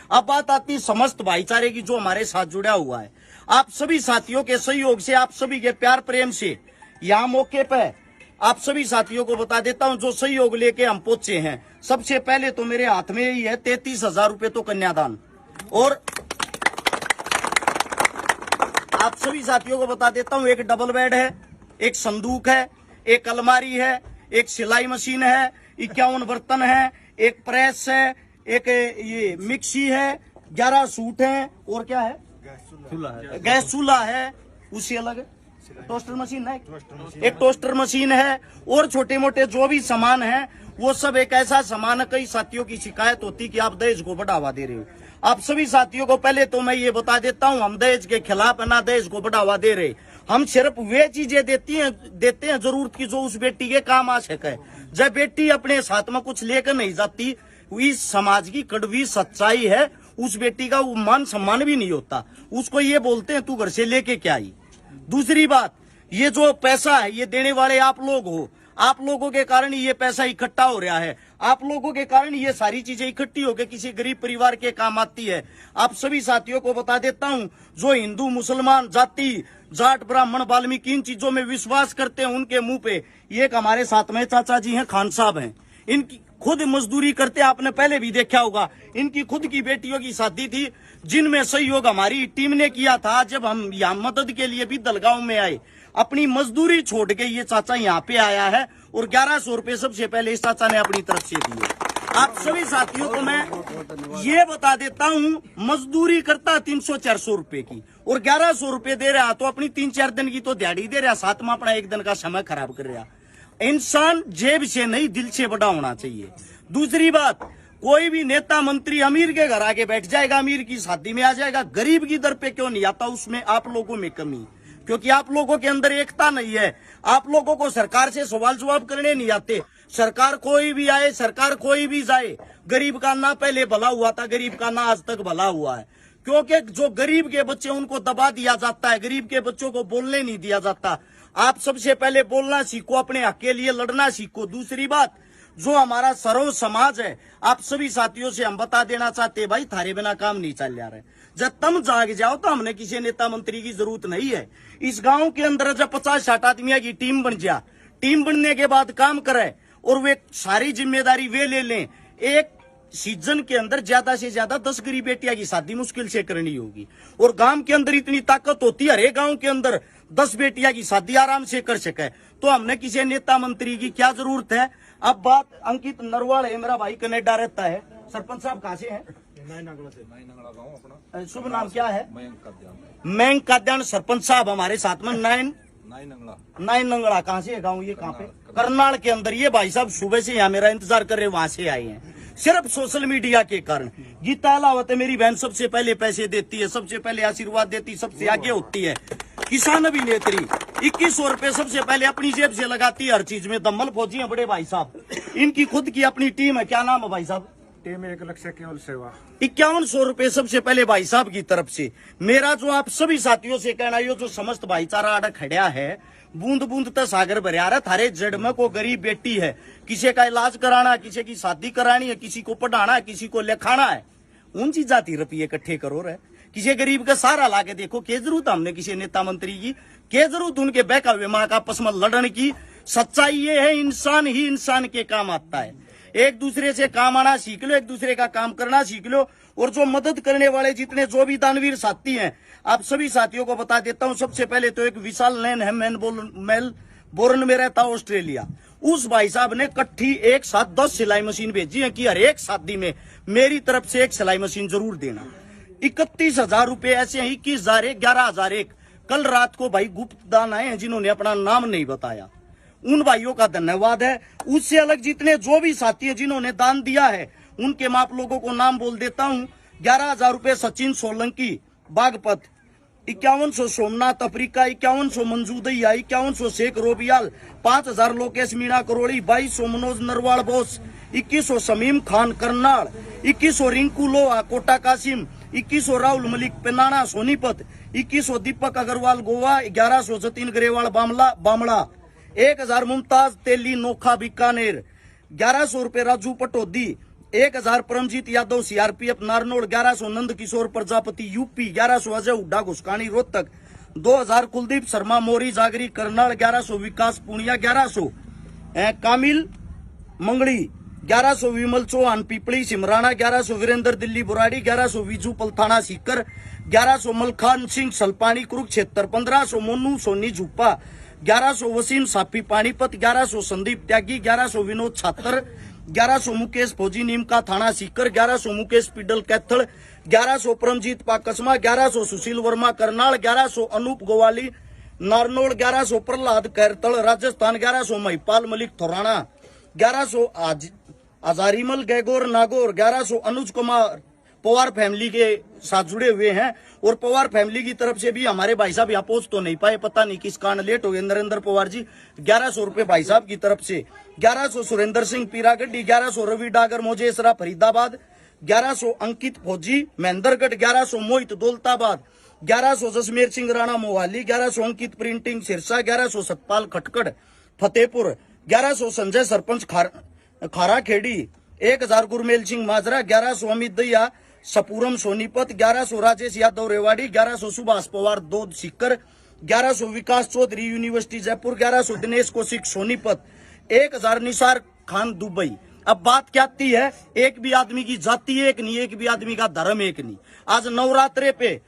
अब बात आती समस्त भाईचारे की जो हमारे साथ जुड़ा हुआ है। आप सभी साथियों के सहयोग से, आप सभी के प्यार प्रेम से यहाँ मौके पर आप सभी साथियों को बता देता हूँ जो सहयोग लेके हम पहुंचे हैं। सबसे पहले तो मेरे हाथ में ही है 33,000 रुपए तो कन्यादान, और आप सभी साथियों को बता देता हूँ एक डबल बेड है, एक संदूक है, एक अलमारी है, एक सिलाई मशीन है, 51 बर्तन है, एक प्रेस है, एक ये मिक्सी है, 11 सूट है, और क्या है, गैस चूल्हा है, उससे अलग टोस्टर मशीन है, एक टोस्टर मशीन है, और छोटे मोटे जो भी सामान है वो सब। एक ऐसा सामान है, कई साथियों की शिकायत होती कि आप दहेज को बढ़ावा दे रहे हो। आप सभी साथियों को पहले तो मैं ये बता देता हूँ, हम दहेज के खिलाफ ना दहेज को बढ़ावा दे रहे। हम सिर्फ वे चीजें देते हैं जरूरत की जो उस बेटी के काम आ सके। जब बेटी अपने साथ में कुछ लेकर नहीं जाती, इस समाज की कड़वी सच्चाई है, उस बेटी का वो मान सम्मान भी नहीं होता। उसको ये बोलते हैं तू घर से लेके क्या आई। दूसरी बात, ये जो पैसा है ये देने वाले आप लोग हो। आप लोगों के कारण ये पैसा इकट्ठा हो रहा है, आप लोगों के कारण ये सारी चीजें इकट्ठी होकर किसी गरीब परिवार के काम आती है। आप सभी साथियों को बता देता हूं, जो हिंदू मुसलमान जाति जाट ब्राह्मण वाल्मीकि इन चीजों में विश्वास करते हैं, उनके मुंह पे ये एक हमारे साथ में चाचा जी हैं, खान साहब हैं, इनकी खुद मजदूरी करते, आपने पहले भी देखा होगा। इनकी खुद की बेटियों की शादी थी, जिनमें सहयोग हमारी टीम ने किया था। जब हम यहाँ मदद के लिए भी दलगांव में आए, अपनी मजदूरी छोड़ के ये चाचा यहाँ पे आया है, और 1100 रुपए सबसे पहले इस चाचा ने अपनी तरफ से दिए। आप सभी साथियों को मैं ये बता देता हूँ, मजदूरी करता 300-400 रुपए की, और 1100 रुपए दे रहा, तो अपनी 3-4 दिन की तो दिहाड़ी दे रहा, साथ में अपना एक दिन का समय खराब कर रहा। इंसान जेब से नहीं दिल से बड़ा होना चाहिए। दूसरी बात, कोई भी नेता मंत्री अमीर के घर आके बैठ जाएगा, अमीर की शादी में आ जाएगा, गरीब की दर पे क्यों नहीं आता, उसमें आप लोगों में कमी, क्योंकि आप लोगों के अंदर एकता नहीं है। आप लोगों को सरकार से सवाल जवाब करने नहीं आते। सरकार कोई भी आए, सरकार कोई भी जाए, गरीब का ना पहले भला हुआ था, गरीब का ना आज तक भला हुआ है, क्योंकि जो गरीब के बच्चे उनको दबा दिया जाता है, गरीब के बच्चों को बोलने नहीं दिया जाता। आप सबसे पहले बोलना सीखो, अपने हक के लिए लड़ना सीखो। दूसरी बात, जो हमारा सर्व समाज है, आप सभी साथियों से हम बता देना चाहते हैं, भाई थारे बिना काम नहीं चल जा रहा है। जब तुम जाग जाओ तो हमने किसी नेता मंत्री की जरूरत नहीं है। इस गांव के अंदर जब 50-60 आदमियों की टीम बन जा, टीम बनने के बाद काम करे, और वे सारी जिम्मेदारी वे ले लें। एक सीजन के अंदर ज्यादा से ज्यादा 10 गरीब बेटियां की शादी मुश्किल से करनी होगी, और गांव के अंदर इतनी ताकत होती है, हर एक गांव के अंदर 10 बेटियां की शादी आराम से कर सके। तो हमने किसी नेता मंत्री की क्या जरूरत है। अब बात अंकित नरवाल है, मेरा भाई कनेडा रहता है। सरपंच साहब कहाँ से हैं? शुभ नाम क्या है? मयंक काद्यान। सरपंच साहब हमारे साथ में नाइन नंगड़ा। कहाँ से है गाँव ये? कहाँ पे? करनाल के अंदर। ये भाई साहब सुबह से यहाँ मेरा इंतजार कर रहे, वहां से आए हैं सिर्फ सोशल मीडिया के कारण। गीता अलावत मेरी बहन सबसे पहले पैसे देती है, सबसे पहले आशीर्वाद देती, सबसे आगे होती है। किसान अभिनेत्री 2100 रुपए सबसे पहले अपनी जेब से लगाती है हर चीज में। दम्मल फौजी है बड़े भाई साहब, इनकी खुद की अपनी टीम है। क्या नाम है भाई साहब? टीम 1 लक्ष्य केवल सेवा। 5100 रुपए सबसे पहले भाई साहब की तरफ से। मेरा जो आप सभी साथियों से कहना, ये जो समस्त भाईचारा आड़ा खड़ा है, बूंद बूंद तक सागर भरिया रहा। थारे जड़ में को गरीब बेटी है, किसी का इलाज कराना, किसी की शादी करानी है, किसी को पढ़ाना है, किसी को लिखाना है, उन चीज जाती रुपये इकट्ठे करो रहे। किसी गरीब का सहारा लाके देखो। के जरूरत हमने किसी नेता मंत्री की, के जरूरत उनके बहका हुए माँ का आपस में लड़ने की। सच्चाई ये है, इंसान ही इंसान के काम आता है। एक दूसरे से काम आना सीख लो, एक दूसरे का काम करना सीख लो। और जो मदद करने वाले जितने जो भी दानवीर साथी हैं, आप सभी साथियों को बता देता हूं। सबसे पहले तो एक विशाल नैन है, मेलबोर्न में रहता ऑस्ट्रेलिया। उस भाई साहब ने इकट्ठी एक साथ 10 सिलाई मशीन भेजी है कि हर एक शादी में मेरी तरफ से एक सिलाई मशीन जरूर देना। 31,000 रुपए ऐसे ही, 21,000 एक, 11,000 एक। कल रात को भाई गुप्त दान आए हैं जिन्होंने अपना नाम नहीं बताया, उन भाइयों का धन्यवाद है। उससे अलग जितने जो भी साथी है जिन्होंने दान दिया है, उनके मैं आप लोगों को नाम बोल देता हूं। 11,000 रुपए सचिन सोलंकी बागपत, 5100 सोमनाथ अफ्रीका, 5100 मंजू दैया, 5100 शेख रोबियाल, 5000 लोकेश मीणा करोड़ी, 2200 मनोज नरवाल बोस, 2100 शमीम खान करनाल, 2100 रिंकू लोहा कोटा कासिम, 2100 राहुल मलिक पेनाना सोनीपत, 2100 दीपक अग्रवाल गोवा, 1100 जतिन ग्रेवाल बामड़ा, 1000 मुमताज तेली नोखा बीकानेर, 1100 रुपए राजू पटोदी, 1000 परमजीत यादव सीआरपीएफ नारनौल, 1100 नंद किशोर प्रजापति यूपी, 1100 अजय हुड्डा घुसकानी रोहतक, 2000 कुलदीप शर्मा मोरी जागरी करनाल, 1100 विकास पुनिया, 1100 कामिल मंगली, 1100 विमल चौहान पिपली सिमराना, 1100 वीरेंद्र दिल्ली बुराड़ी, 1100 विजू पलथाना सीकर, 1100 मलखान सिंह सलपानी कुरुक्षेत्र, 1500 मोनू सोनी झुप्पा, 1100 वसीम साफी पानीपत, 1100 संदीप त्यागी, 1100 विनोद छात्र, 1100 मुकेश फौजी नीमका थाना सीकर, 1100 मुकेश पिडल कैथल, 1100 परमजीत पाकसमा, 1100 सुशील वर्मा करनाल, 1100 अनूप गोवाली नारनौल, 1100 प्रहलाद कैरतल राजस्थान, 1100 महिपाल मलिक थोराना, 1100 आजारीमल गैगोर नागौर, 1100 अनुज कुमार पवार फैमिली के साथ जुड़े हुए हैं। और पवार फैमिली की तरफ से भी हमारे भाई साहब यहाँ पहुंच तो नहीं पाए, पता नहीं किस कारण लेट हो गए। नरेंद्र पवार जी 1100 रुपए भाई साहब की तरफ से, 1100 सुरेंद्र सिंह पीरागढ़ी, 1100 रवि डागर मोजेसरा फरीदाबाद, 1100 अंकित फौजी महेंद्रगढ़, 1100 मोहित दौलताबाद, 1100 जसमेर सिंह राणा मोहाली, 1100 अंकित प्रिंटिंग सिरसा, 1100 सतपाल खटकड़ फतेहपुर, 1100 संजय सरपंच खारा खेड़ी, 1000 गुरमेल सिंह माजरा, 1100 अमित दैया सपूरम सोनीपत, 1100 राजेश यादव रेवाड़ी, 1100 सुभाष पवार दोद सीकर, 1100 विकास चौधरी यूनिवर्सिटी जयपुर, 1100 दिनेश कौशिक सोनीपत, 1000 निसार खान दुबई। अब बात क्या आती है, एक भी आदमी की जाति एक नहीं, एक भी आदमी का धर्म एक नहीं। आज नवरात्रे पे